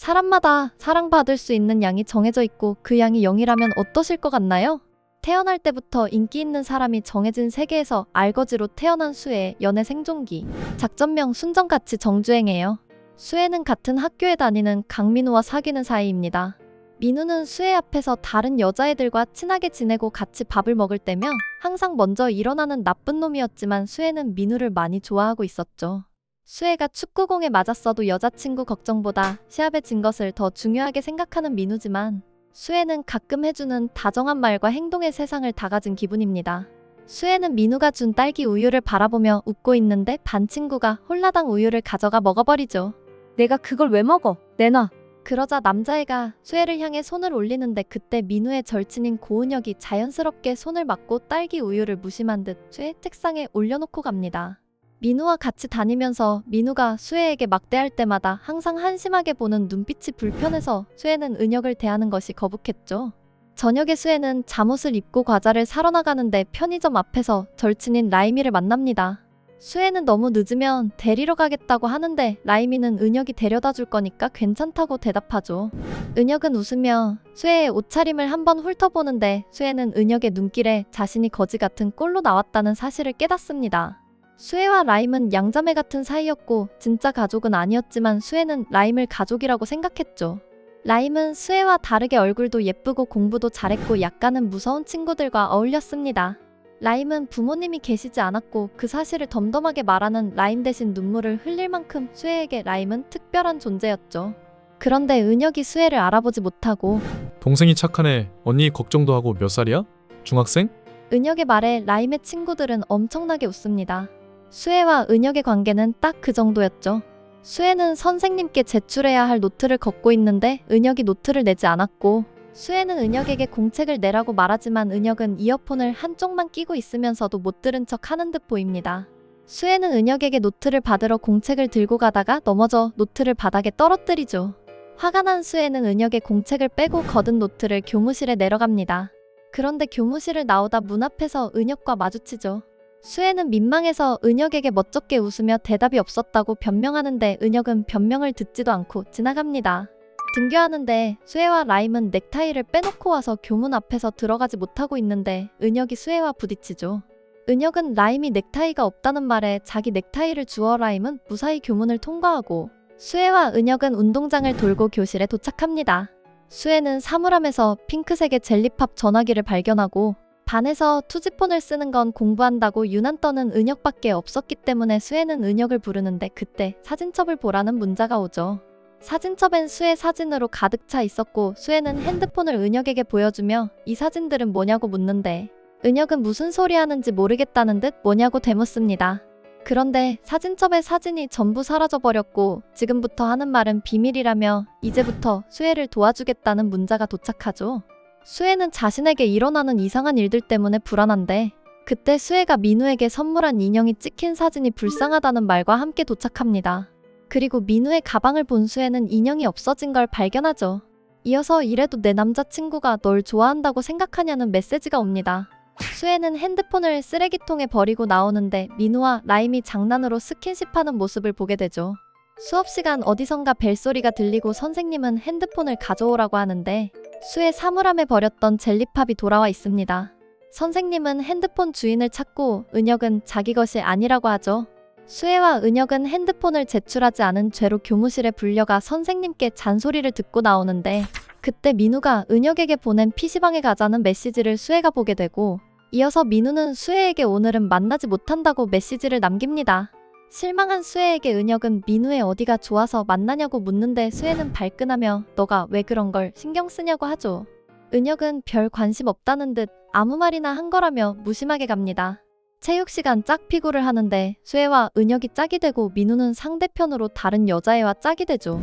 사람마다 사랑받을 수 있는 양이 정해져 있고 그 양이 0이라면 어떠실 것 같나요? 태어날 때부터 인기 있는 사람이 정해진 세계에서 알거지로 태어난 수혜의 연애 생존기. 작전명 순정같이 정주행해요. 수혜는 같은 학교에 다니는 강민우와 사귀는 사이입니다. 민우는 수혜 앞에서 다른 여자애들과 친하게 지내고 같이 밥을 먹을 때며 항상 먼저 일어나는 나쁜 놈이었지만 수혜는 민우를 많이 좋아하고 있었죠. 수혜가 축구공에 맞았어도 여자친구 걱정보다 시합에 진 것을 더 중요하게 생각하는 민우지만 수혜는 가끔 해주는 다정한 말과 행동의 세상을 다 가진 기분입니다. 수혜는 민우가 준 딸기 우유를 바라보며 웃고 있는데 반 친구가 홀라당 우유를 가져가 먹어버리죠. 내가 그걸 왜 먹어? 내놔. 그러자 남자애가 수혜를 향해 손을 올리는데 그때 민우의 절친인 고은혁이 자연스럽게 손을 맞고 딸기 우유를 무심한 듯 수혜 책상에 올려놓고 갑니다. 민우와 같이 다니면서 민우가 수혜에게 막대할 때마다 항상 한심하게 보는 눈빛이 불편해서 수혜는 은혁을 대하는 것이 거북했죠. 저녁에 수혜는 잠옷을 입고 과자를 사러 나가는데 편의점 앞에서 절친인 라이미를 만납니다. 수혜는 너무 늦으면 데리러 가겠다고 하는데 라이미는 은혁이 데려다 줄 거니까 괜찮다고 대답하죠. 은혁은 웃으며 수혜의 옷차림을 한번 훑어보는데 수혜는 은혁의 눈길에 자신이 거지 같은 꼴로 나왔다는 사실을 깨닫습니다. 수혜와 라임은 양자매 같은 사이였고 진짜 가족은 아니었지만 수혜는 라임을 가족이라고 생각했죠. 라임은 수혜와 다르게 얼굴도 예쁘고 공부도 잘했고 약간은 무서운 친구들과 어울렸습니다. 라임은 부모님이 계시지 않았고 그 사실을 덤덤하게 말하는 라임 대신 눈물을 흘릴 만큼 수혜에게 라임은 특별한 존재였죠. 그런데 은혁이 수혜를 알아보지 못하고 동생이 착하네. 언니 걱정도 하고 몇 살이야? 중학생? 은혁의 말에 라임의 친구들은 엄청나게 웃습니다. 수혜와 은혁의 관계는 딱 그 정도였죠. 수혜는 선생님께 제출해야 할 노트를 걷고 있는데 은혁이 노트를 내지 않았고 수혜는 은혁에게 공책을 내라고 말하지만 은혁은 이어폰을 한쪽만 끼고 있으면서도 못 들은 척 하는 듯 보입니다. 수혜는 은혁에게 노트를 받으러 공책을 들고 가다가 넘어져 노트를 바닥에 떨어뜨리죠. 화가 난 수혜는 은혁의 공책을 빼고 거둔 노트를 교무실에 내려갑니다. 그런데 교무실을 나오다 문 앞에서 은혁과 마주치죠. 수혜는 민망해서 은혁에게 멋쩍게 웃으며 대답이 없었다고 변명하는데 은혁은 변명을 듣지도 않고 지나갑니다. 등교하는데 수혜와 라임은 넥타이를 빼놓고 와서 교문 앞에서 들어가지 못하고 있는데 은혁이 수혜와 부딪히죠. 은혁은 라임이 넥타이가 없다는 말에 자기 넥타이를 주어 라임은 무사히 교문을 통과하고 수혜와 은혁은 운동장을 돌고 교실에 도착합니다. 수혜는 사물함에서 핑크색의 젤리팝 전화기를 발견하고 반에서 투지폰을 쓰는 건 공부한다고 유난 떠는 은혁밖에 없었기 때문에 수혜는 은혁을 부르는데 그때 사진첩을 보라는 문자가 오죠. 사진첩엔 수혜 사진으로 가득 차 있었고 수혜는 핸드폰을 은혁에게 보여주며 이 사진들은 뭐냐고 묻는데 은혁은 무슨 소리 하는지 모르겠다는 듯 뭐냐고 되묻습니다. 그런데 사진첩의 사진이 전부 사라져버렸고 지금부터 하는 말은 비밀이라며 이제부터 수혜를 도와주겠다는 문자가 도착하죠. 수혜는 자신에게 일어나는 이상한 일들 때문에 불안한데 그때 수혜가 민우에게 선물한 인형이 찍힌 사진이 불쌍하다는 말과 함께 도착합니다. 그리고 민우의 가방을 본 수혜는 인형이 없어진 걸 발견하죠. 이어서 이래도 내 남자친구가 널 좋아한다고 생각하냐는 메시지가 옵니다. 수혜는 핸드폰을 쓰레기통에 버리고 나오는데 민우와 라임이 장난으로 스킨십하는 모습을 보게 되죠. 수업 시간 어디선가 벨소리가 들리고 선생님은 핸드폰을 가져오라고 하는데 수혜 사물함에 버렸던 젤리팝이 돌아와 있습니다. 선생님은 핸드폰 주인을 찾고 은혁은 자기 것이 아니라고 하죠. 수혜와 은혁은 핸드폰을 제출하지 않은 죄로 교무실에 불려가 선생님께 잔소리를 듣고 나오는데 그때 민우가 은혁에게 보낸 PC방에 가자는 메시지를 수혜가 보게 되고 이어서 민우는 수혜에게 오늘은 만나지 못한다고 메시지를 남깁니다. 실망한 수혜에게 은혁은 민우의 어디가 좋아서 만나냐고 묻는데 수혜는 발끈하며 너가 왜 그런 걸 신경 쓰냐고 하죠. 은혁은 별 관심 없다는 듯 아무 말이나 한 거라며 무심하게 갑니다. 체육시간 짝피구를 하는데 수혜와 은혁이 짝이 되고 민우는 상대편으로 다른 여자애와 짝이 되죠.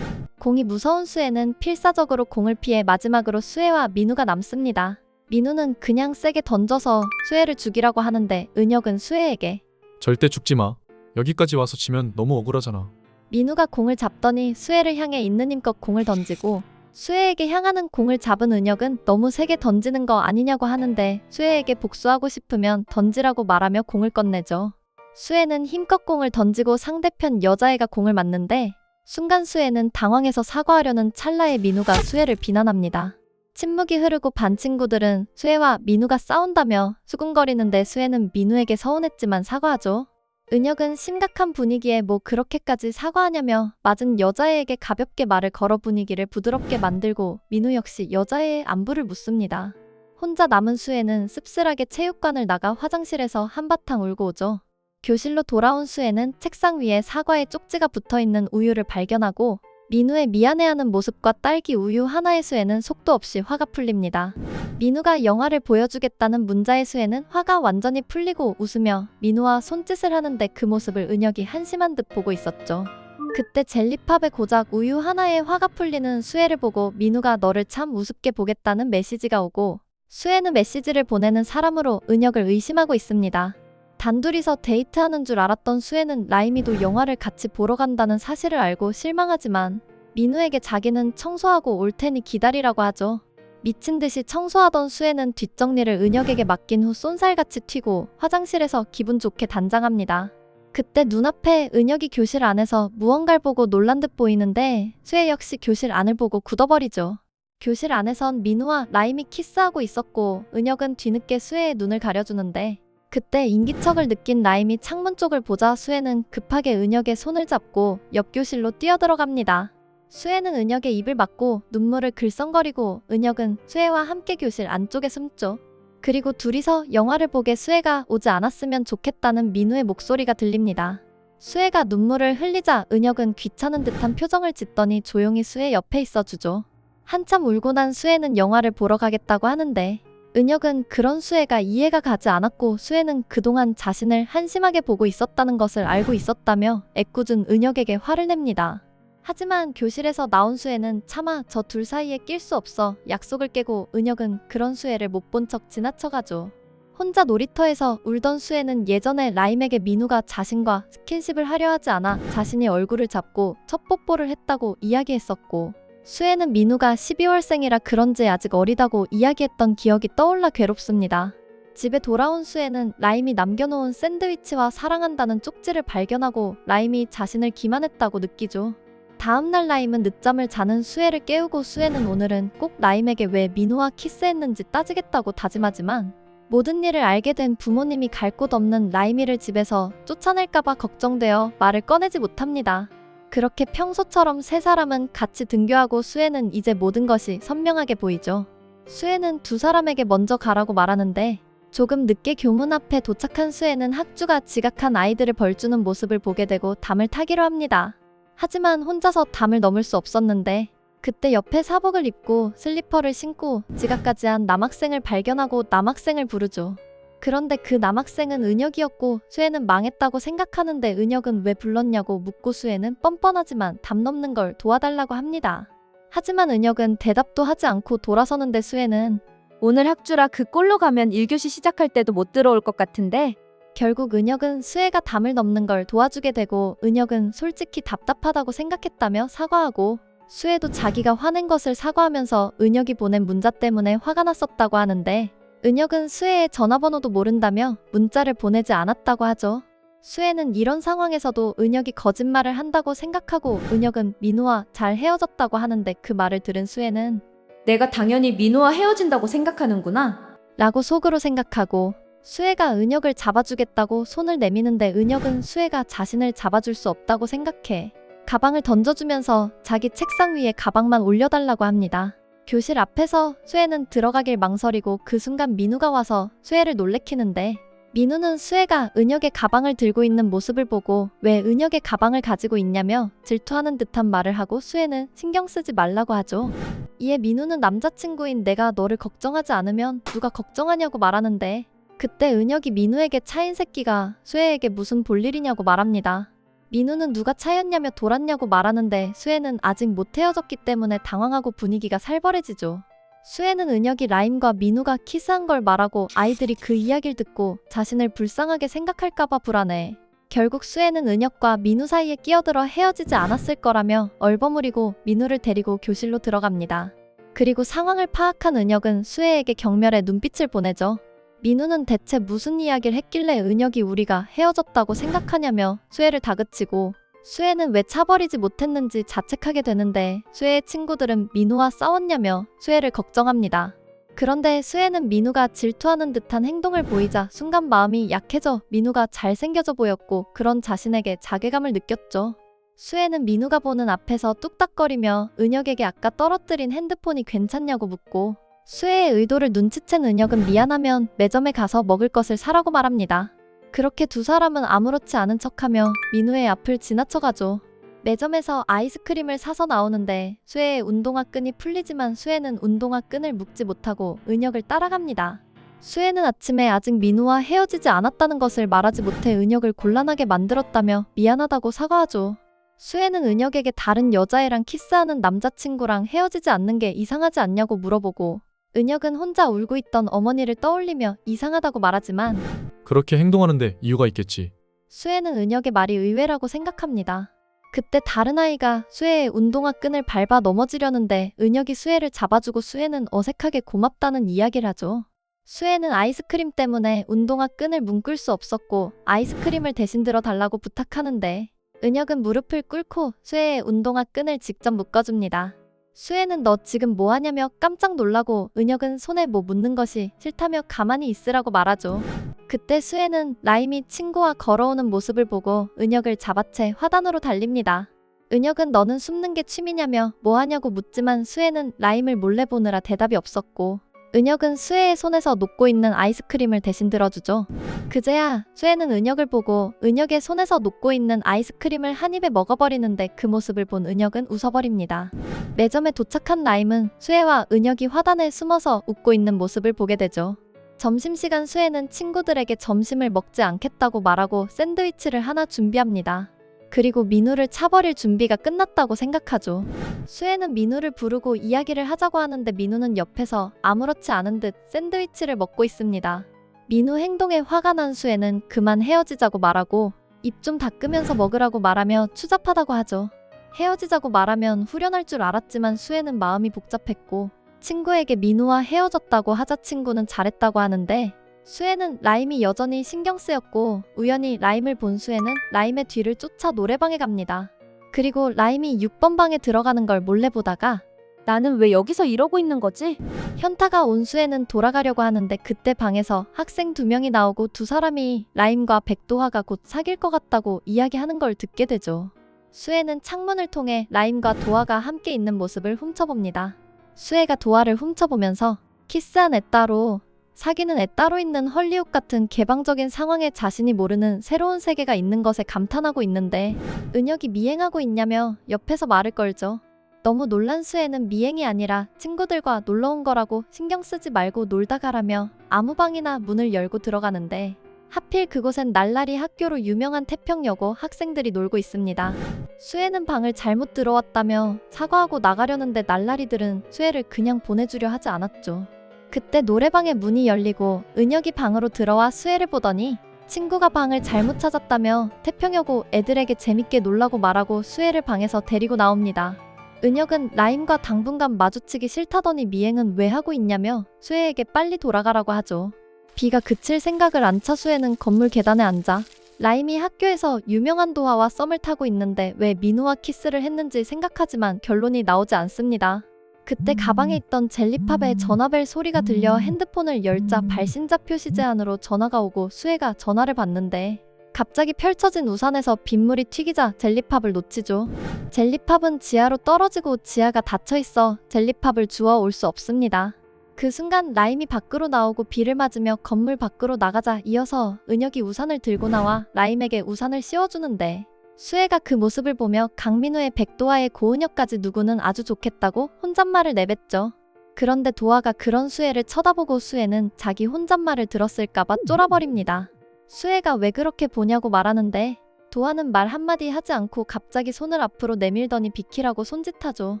공이 무서운 수혜는 필사적으로 공을 피해 마지막으로 수혜와 민우가 남습니다. 민우는 그냥 세게 던져서 수혜를 죽이라고 하는데 은혁은 수혜에게 절대 죽지 마. 여기까지 와서 지면 너무 억울하잖아. 민우가 공을 잡더니 수혜를 향해 있는 힘껏 공을 던지고 수혜에게 향하는 공을 잡은 은혁은 너무 세게 던지는 거 아니냐고 하는데 수혜에게 복수하고 싶으면 던지라고 말하며 공을 꺼내죠. 수혜는 힘껏 공을 던지고 상대편 여자애가 공을 맞는데 순간 수혜는 당황해서 사과하려는 찰나에 민우가 수혜를 비난합니다. 침묵이 흐르고 반 친구들은 수혜와 민우가 싸운다며 수군거리는데 수혜는 민우에게 서운했지만 사과하죠. 은혁은 심각한 분위기에 뭐 그렇게까지 사과하냐며 맞은 여자애에게 가볍게 말을 걸어 분위기를 부드럽게 만들고 민우 역시 여자애의 안부를 묻습니다. 혼자 남은 수혜는 씁쓸하게 체육관을 나가 화장실에서 한바탕 울고 오죠. 교실로 돌아온 수혜는 책상 위에 사과의 쪽지가 붙어있는 우유를 발견하고 민우의 미안해하는 모습과 딸기 우유 하나의 수혜는 속도 없이 화가 풀립니다. 민우가 영화를 보여주겠다는 문자의 수혜는 화가 완전히 풀리고 웃으며 민우와 손짓을 하는데 그 모습을 은혁이 한심한 듯 보고 있었죠. 그때 젤리팝의 고작 우유 하나에 화가 풀리는 수혜를 보고 민우가 너를 참 우습게 보겠다는 메시지가 오고 수혜는 메시지를 보내는 사람으로 은혁을 의심하고 있습니다. 단둘이서 데이트하는 줄 알았던 수혜는 라임이도 영화를 같이 보러 간다는 사실을 알고 실망하지만 민우에게 자기는 청소하고 올 테니 기다리라고 하죠. 미친 듯이 청소하던 수혜는 뒷정리를 은혁에게 맡긴 후 쏜살같이 튀고 화장실에서 기분 좋게 단장합니다. 그때 눈앞에 은혁이 교실 안에서 무언가를 보고 놀란 듯 보이는데 수혜 역시 교실 안을 보고 굳어버리죠. 교실 안에선 민우와 라임이 키스하고 있었고 은혁은 뒤늦게 수혜의 눈을 가려주는데 그때 인기척을 느낀 라임이 창문 쪽을 보자 수혜는 급하게 은혁의 손을 잡고 옆 교실로 뛰어들어갑니다. 수혜는 은혁의 입을 막고 눈물을 글썽거리고 은혁은 수혜와 함께 교실 안쪽에 숨죠. 그리고 둘이서 영화를 보게 수혜가 오지 않았으면 좋겠다는 민우의 목소리가 들립니다. 수혜가 눈물을 흘리자 은혁은 귀찮은 듯한 표정을 짓더니 조용히 수혜 옆에 있어주죠. 한참 울고 난 수혜는 영화를 보러 가겠다고 하는데 은혁은 그런 수혜가 이해가 가지 않았고 수혜는 그동안 자신을 한심하게 보고 있었다는 것을 알고 있었다며 애꿎은 은혁에게 화를 냅니다. 하지만 교실에서 나온 수혜는 차마 저 둘 사이에 낄 수 없어 약속을 깨고 은혁은 그런 수혜를 못 본 척 지나쳐가죠. 혼자 놀이터에서 울던 수혜는 예전에 라임에게 민우가 자신과 스킨십을 하려 하지 않아 자신이 얼굴을 잡고 첫 뽀뽀를 했다고 이야기했었고 수혜는 민우가 12월생이라 그런지 아직 어리다고 이야기했던 기억이 떠올라 괴롭습니다. 집에 돌아온 수혜는 라임이 남겨놓은 샌드위치와 사랑한다는 쪽지를 발견하고 라임이 자신을 기만했다고 느끼죠. 다음날 라임은 늦잠을 자는 수혜를 깨우고 수혜는 오늘은 꼭 라임에게 왜 민우와 키스했는지 따지겠다고 다짐하지만 모든 일을 알게 된 부모님이 갈 곳 없는 라임이를 집에서 쫓아낼까봐 걱정되어 말을 꺼내지 못합니다. 그렇게 평소처럼 세 사람은 같이 등교하고 수혜는 이제 모든 것이 선명하게 보이죠. 수혜는 두 사람에게 먼저 가라고 말하는데 조금 늦게 교문 앞에 도착한 수혜는 학주가 지각한 아이들을 벌주는 모습을 보게 되고 담을 타기로 합니다. 하지만 혼자서 담을 넘을 수 없었는데 그때 옆에 사복을 입고 슬리퍼를 신고 지각까지 한 남학생을 발견하고 남학생을 부르죠. 그런데 그 남학생은 은혁이었고 수혜는 망했다고 생각하는데 은혁은 왜 불렀냐고 묻고 수혜는 뻔뻔하지만 담 넘는 걸 도와달라고 합니다. 하지만 은혁은 대답도 하지 않고 돌아서는데 수혜는 오늘 학주라 그 꼴로 가면 1교시 시작할 때도 못 들어올 것 같은데 결국 은혁은 수혜가 담을 넘는 걸 도와주게 되고 은혁은 솔직히 답답하다고 생각했다며 사과하고 수혜도 자기가 화낸 것을 사과하면서 은혁이 보낸 문자 때문에 화가 났었다고 하는데 은혁은 수혜의 전화번호도 모른다며 문자를 보내지 않았다고 하죠. 수혜는 이런 상황에서도 은혁이 거짓말을 한다고 생각하고 은혁은 민우와 잘 헤어졌다고 하는데 그 말을 들은 수혜는 내가 당연히 민우와 헤어진다고 생각하는구나 라고 속으로 생각하고 수혜가 은혁을 잡아주겠다고 손을 내미는데 은혁은 수혜가 자신을 잡아줄 수 없다고 생각해 가방을 던져주면서 자기 책상 위에 가방만 올려달라고 합니다. 교실 앞에서 수혜는 들어가길 망설이고 그 순간 민우가 와서 수혜를 놀래키는데 민우는 수혜가 은혁의 가방을 들고 있는 모습을 보고 왜 은혁의 가방을 가지고 있냐며 질투하는 듯한 말을 하고 수혜는 신경 쓰지 말라고 하죠. 이에 민우는 남자친구인 내가 너를 걱정하지 않으면 누가 걱정하냐고 말하는데 그때 은혁이 민우에게 차인 새끼가 수혜에게 무슨 볼일이냐고 말합니다. 민우는 누가 차였냐며 돌았냐고 말하는데 수혜는 아직 못 헤어졌기 때문에 당황하고 분위기가 살벌해지죠. 수혜는 은혁이 라임과 민우가 키스한 걸 말하고 아이들이 그 이야기를 듣고 자신을 불쌍하게 생각할까봐 불안해. 결국 수혜는 은혁과 민우 사이에 끼어들어 헤어지지 않았을 거라며 얼버무리고 민우를 데리고 교실로 들어갑니다. 그리고 상황을 파악한 은혁은 수혜에게 경멸의 눈빛을 보내죠. 민우는 대체 무슨 이야기를 했길래 은혁이 우리가 헤어졌다고 생각하냐며 수혜를 다그치고 수혜는 왜 차버리지 못했는지 자책하게 되는데 수혜의 친구들은 민우와 싸웠냐며 수혜를 걱정합니다. 그런데 수혜는 민우가 질투하는 듯한 행동을 보이자 순간 마음이 약해져 민우가 잘생겨져 보였고 그런 자신에게 자괴감을 느꼈죠. 수혜는 민우가 보는 앞에서 뚝딱거리며 은혁에게 아까 떨어뜨린 핸드폰이 괜찮냐고 묻고 수혜의 의도를 눈치챈 은혁은 미안하면 매점에 가서 먹을 것을 사라고 말합니다. 그렇게 두 사람은 아무렇지 않은 척하며 민우의 앞을 지나쳐가죠. 매점에서 아이스크림을 사서 나오는데 수혜의 운동화 끈이 풀리지만 수혜는 운동화 끈을 묶지 못하고 은혁을 따라갑니다. 수혜는 아침에 아직 민우와 헤어지지 않았다는 것을 말하지 못해 은혁을 곤란하게 만들었다며 미안하다고 사과하죠. 수혜는 은혁에게 다른 여자애랑 키스하는 남자친구랑 헤어지지 않는 게 이상하지 않냐고 물어보고 은혁은 혼자 울고 있던 어머니를 떠올리며 이상하다고 말하지만 그렇게 행동하는데 이유가 있겠지. 수혜는 은혁의 말이 의외라고 생각합니다. 그때 다른 아이가 수혜의 운동화 끈을 밟아 넘어지려는데 은혁이 수혜를 잡아주고 수혜는 어색하게 고맙다는 이야기를 하죠. 수혜는 아이스크림 때문에 운동화 끈을 묶을 수 없었고 아이스크림을 대신 들어달라고 부탁하는데 은혁은 무릎을 꿇고 수혜의 운동화 끈을 직접 묶어줍니다. 수혜는 너 지금 뭐하냐며 깜짝 놀라고 은혁은 손에 뭐 묻는 것이 싫다며 가만히 있으라고 말하죠. 그때 수혜는 라임이 친구와 걸어오는 모습을 보고 은혁을 잡아채 화단으로 달립니다. 은혁은 너는 숨는 게 취미냐며 뭐하냐고 묻지만 수혜는 라임을 몰래 보느라 대답이 없었고 은혁은 수혜의 손에서 녹고 있는 아이스크림을 대신 들어주죠. 그제야 수혜는 은혁을 보고 은혁의 손에서 녹고 있는 아이스크림을 한 입에 먹어버리는데 그 모습을 본 은혁은 웃어버립니다. 매점에 도착한 라임은 수혜와 은혁이 화단에 숨어서 웃고 있는 모습을 보게 되죠. 점심시간 수혜는 친구들에게 점심을 먹지 않겠다고 말하고 샌드위치를 하나 준비합니다. 그리고 민우를 차버릴 준비가 끝났다고 생각하죠. 수혜는 민우를 부르고 이야기를 하자고 하는데 민우는 옆에서 아무렇지 않은 듯 샌드위치를 먹고 있습니다. 민우 행동에 화가 난 수혜는 그만 헤어지자고 말하고 입 좀 닦으면서 먹으라고 말하며 추잡하다고 하죠. 헤어지자고 말하면 후련할 줄 알았지만 수혜는 마음이 복잡했고 친구에게 민우와 헤어졌다고 하자 친구는 잘했다고 하는데 수혜는 라임이 여전히 신경 쓰였고 우연히 라임을 본 수혜는 라임의 뒤를 쫓아 노래방에 갑니다. 그리고 라임이 6번 방에 들어가는 걸 몰래 보다가 나는 왜 여기서 이러고 있는 거지? 현타가 온 수혜는 돌아가려고 하는데 그때 방에서 학생 2명이 나오고 두 사람이 라임과 백도화가 곧 사귈 것 같다고 이야기하는 걸 듣게 되죠. 수혜는 창문을 통해 라임과 도화가 함께 있는 모습을 훔쳐봅니다. 수혜가 도화를 훔쳐보면서 키스한 애 따로 사귀는 애 따로 있는 헐리우드 같은 개방적인 상황에 자신이 모르는 새로운 세계가 있는 것에 감탄하고 있는데 은혁이 미행하고 있냐며 옆에서 말을 걸죠. 너무 놀란 수혜는 미행이 아니라 친구들과 놀러 온 거라고 신경 쓰지 말고 놀다 가라며 아무 방이나 문을 열고 들어가는데 하필 그곳엔 날라리 학교로 유명한 태평여고 학생들이 놀고 있습니다. 수혜는 방을 잘못 들어왔다며 사과하고 나가려는데 날라리들은 수혜를 그냥 보내주려 하지 않았죠. 그때 노래방의 문이 열리고 은혁이 방으로 들어와 수혜를 보더니 친구가 방을 잘못 찾았다며 태평여고 애들에게 재밌게 놀라고 말하고 수혜를 방에서 데리고 나옵니다. 은혁은 라임과 당분간 마주치기 싫다더니 미행은 왜 하고 있냐며 수혜에게 빨리 돌아가라고 하죠. 비가 그칠 생각을 안 차 수혜는 건물 계단에 앉아 라임이 학교에서 유명한 도화와 썸을 타고 있는데 왜 민우와 키스를 했는지 생각하지만 결론이 나오지 않습니다. 그때 가방에 있던 젤리팝의 전화벨 소리가 들려 핸드폰을 열자 발신자 표시 제한으로 전화가 오고 수혜가 전화를 받는데 갑자기 펼쳐진 우산에서 빗물이 튀기자 젤리팝을 놓치죠. 젤리팝은 지하로 떨어지고 지하가 닫혀있어 젤리팝을 주워 올 수 없습니다. 그 순간 라임이 밖으로 나오고 비를 맞으며 건물 밖으로 나가자 이어서 은혁이 우산을 들고 나와 라임에게 우산을 씌워주는데 수혜가 그 모습을 보며 강민우의 백도화의 고은혁까지 누구는 아주 좋겠다고 혼잣말을 내뱉죠. 그런데 도화가 그런 수혜를 쳐다보고 수혜는 자기 혼잣말을 들었을까봐 쫄아버립니다. 수혜가 왜 그렇게 보냐고 말하는데 도화는 말 한마디 하지 않고 갑자기 손을 앞으로 내밀더니 비키라고 손짓하죠.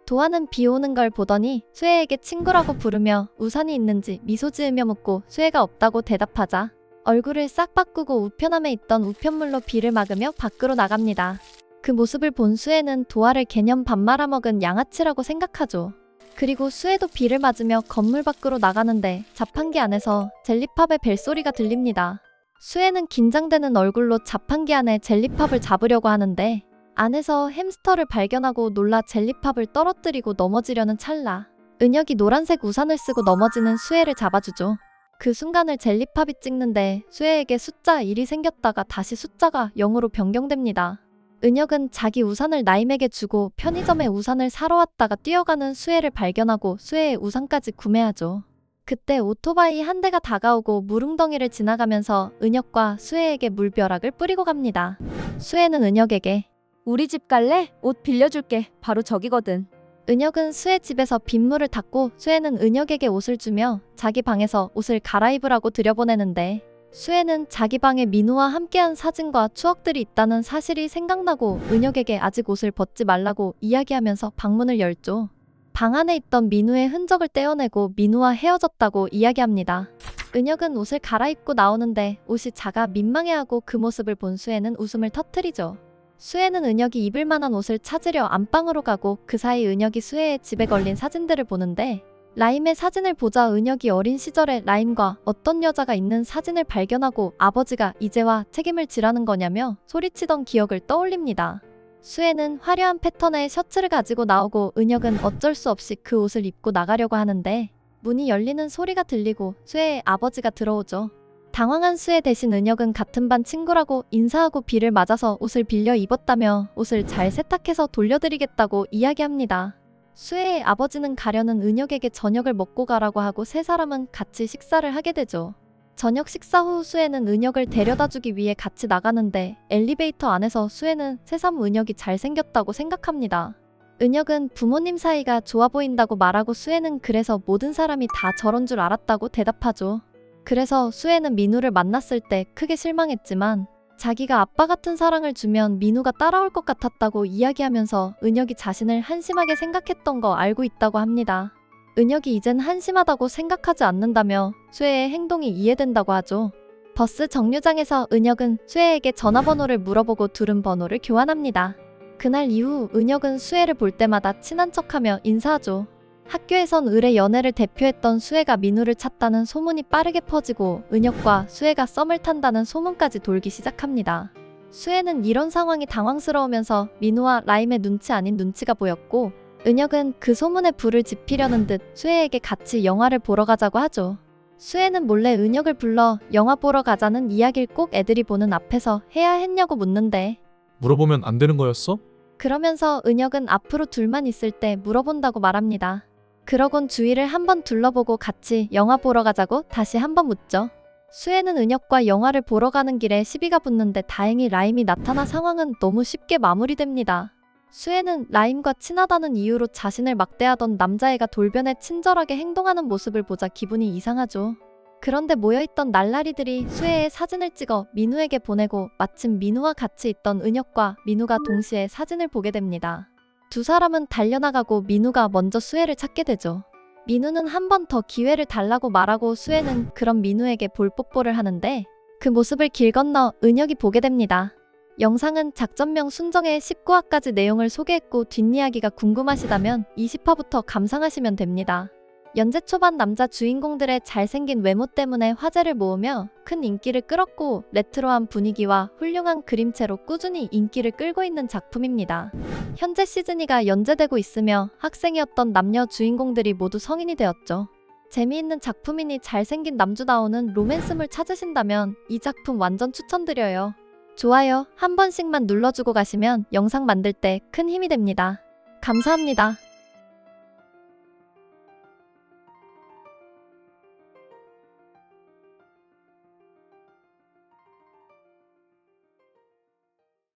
도화는 비 오는 걸 보더니 수혜에게 친구라고 부르며 우산이 있는지 미소 지으며 묻고 수혜가 없다고 대답하자 얼굴을 싹 바꾸고 우편함에 있던 우편물로 비를 막으며 밖으로 나갑니다. 그 모습을 본 수혜는 도화를 개념 밥 말아먹은 양아치라고 생각하죠. 그리고 수혜도 비를 맞으며 건물 밖으로 나가는데 자판기 안에서 젤리팝의 벨소리가 들립니다. 수혜는 긴장되는 얼굴로 자판기 안에 젤리팝을 잡으려고 하는데 안에서 햄스터를 발견하고 놀라 젤리팝을 떨어뜨리고 넘어지려는 찰나 은혁이 노란색 우산을 쓰고 넘어지는 수혜를 잡아주죠. 그 순간을 젤리팝이 찍는데 수혜에게 숫자 1이 생겼다가 다시 숫자가 0으로 변경됩니다. 은혁은 자기 우산을 나임에게 주고 편의점에 우산을 사러 왔다가 뛰어가는 수혜를 발견하고 수혜의 우산까지 구매하죠. 그때 오토바이 한 대가 다가오고 물웅덩이를 지나가면서 은혁과 수혜에게 물벼락을 뿌리고 갑니다. 수혜는 은혁에게 우리 집 갈래? 옷 빌려줄게. 바로 저기거든. 은혁은 수혜 집에서 빗물을 닦고 수혜는 은혁에게 옷을 주며 자기 방에서 옷을 갈아입으라고 들여보내는데 수혜는 자기 방에 민우와 함께한 사진과 추억들이 있다는 사실이 생각나고 은혁에게 아직 옷을 벗지 말라고 이야기하면서 방문을 열죠. 방 안에 있던 민우의 흔적을 떼어내고 민우와 헤어졌다고 이야기합니다. 은혁은 옷을 갈아입고 나오는데 옷이 작아 민망해하고 그 모습을 본 수혜는 웃음을 터뜨리죠. 수혜는 은혁이 입을 만한 옷을 찾으려 안방으로 가고 그 사이 은혁이 수혜의 집에 걸린 사진들을 보는데 라임의 사진을 보자 은혁이 어린 시절에 라임과 어떤 여자가 있는 사진을 발견하고 아버지가 이제와 책임을 지라는 거냐며 소리치던 기억을 떠올립니다. 수혜는 화려한 패턴의 셔츠를 가지고 나오고 은혁은 어쩔 수 없이 그 옷을 입고 나가려고 하는데 문이 열리는 소리가 들리고 수혜의 아버지가 들어오죠. 당황한 수혜 대신 은혁은 같은 반 친구라고 인사하고 비를 맞아서 옷을 빌려 입었다며 옷을 잘 세탁해서 돌려드리겠다고 이야기합니다. 수혜의 아버지는 가려는 은혁에게 저녁을 먹고 가라고 하고 세 사람은 같이 식사를 하게 되죠. 저녁 식사 후 수혜는 은혁을 데려다주기 위해 같이 나가는데 엘리베이터 안에서 수혜는 새삼 은혁이 잘생겼다고 생각합니다. 은혁은 부모님 사이가 좋아 보인다고 말하고 수혜는 그래서 모든 사람이 다 저런 줄 알았다고 대답하죠. 그래서 수혜는 민우를 만났을 때 크게 실망했지만 자기가 아빠 같은 사랑을 주면 민우가 따라올 것 같았다고 이야기하면서 은혁이 자신을 한심하게 생각했던 거 알고 있다고 합니다. 은혁이 이젠 한심하다고 생각하지 않는다며 수혜의 행동이 이해된다고 하죠. 버스 정류장에서 은혁은 수혜에게 전화번호를 물어보고 둘은 번호를 교환합니다. 그날 이후 은혁은 수혜를 볼 때마다 친한 척하며 인사하죠. 학교에선 을의 연애를 대표했던 수혜가 민우를 찾다는 소문이 빠르게 퍼지고 은혁과 수혜가 썸을 탄다는 소문까지 돌기 시작합니다. 수혜는 이런 상황이 당황스러우면서 민우와 라임의 눈치 아닌 눈치가 보였고 은혁은 그 소문에 불을 지피려는 듯 수혜에게 같이 영화를 보러 가자고 하죠. 수혜는 몰래 은혁을 불러 영화 보러 가자는 이야기를 꼭 애들이 보는 앞에서 해야 했냐고 묻는데 물어보면 안 되는 거였어? 그러면서 은혁은 앞으로 둘만 있을 때 물어본다고 말합니다. 그러곤 주위를 한번 둘러보고 같이 영화 보러 가자고 다시 한번 묻죠. 수혜는 은혁과 영화를 보러 가는 길에 시비가 붙는데 다행히 라임이 나타나 상황은 너무 쉽게 마무리됩니다. 수혜는 라임과 친하다는 이유로 자신을 막대하던 남자애가 돌변해 친절하게 행동하는 모습을 보자 기분이 이상하죠. 그런데 모여있던 날라리들이 수혜의 사진을 찍어 민우에게 보내고 마침 민우와 같이 있던 은혁과 민우가 동시에 사진을 보게 됩니다. 두 사람은 달려나가고 민우가 먼저 수혜를 찾게 되죠. 민우는 한 번 더 기회를 달라고 말하고 수혜는 그런 민우에게 볼뽀뽀를 하는데 그 모습을 길 건너 은혁이 보게 됩니다. 영상은 작전명 순정의 19화까지 내용을 소개했고 뒷이야기가 궁금하시다면 20화부터 감상하시면 됩니다. 연재 초반 남자 주인공들의 잘생긴 외모 때문에 화제를 모으며 큰 인기를 끌었고 레트로한 분위기와 훌륭한 그림체로 꾸준히 인기를 끌고 있는 작품입니다. 현재 시즌2가 연재되고 있으며 학생이었던 남녀 주인공들이 모두 성인이 되었죠. 재미있는 작품이니 잘생긴 남주 나오는 로맨스물 찾으신다면 이 작품 완전 추천드려요. 좋아요 한 번씩만 눌러주고 가시면 영상 만들 때 큰 힘이 됩니다. 감사합니다.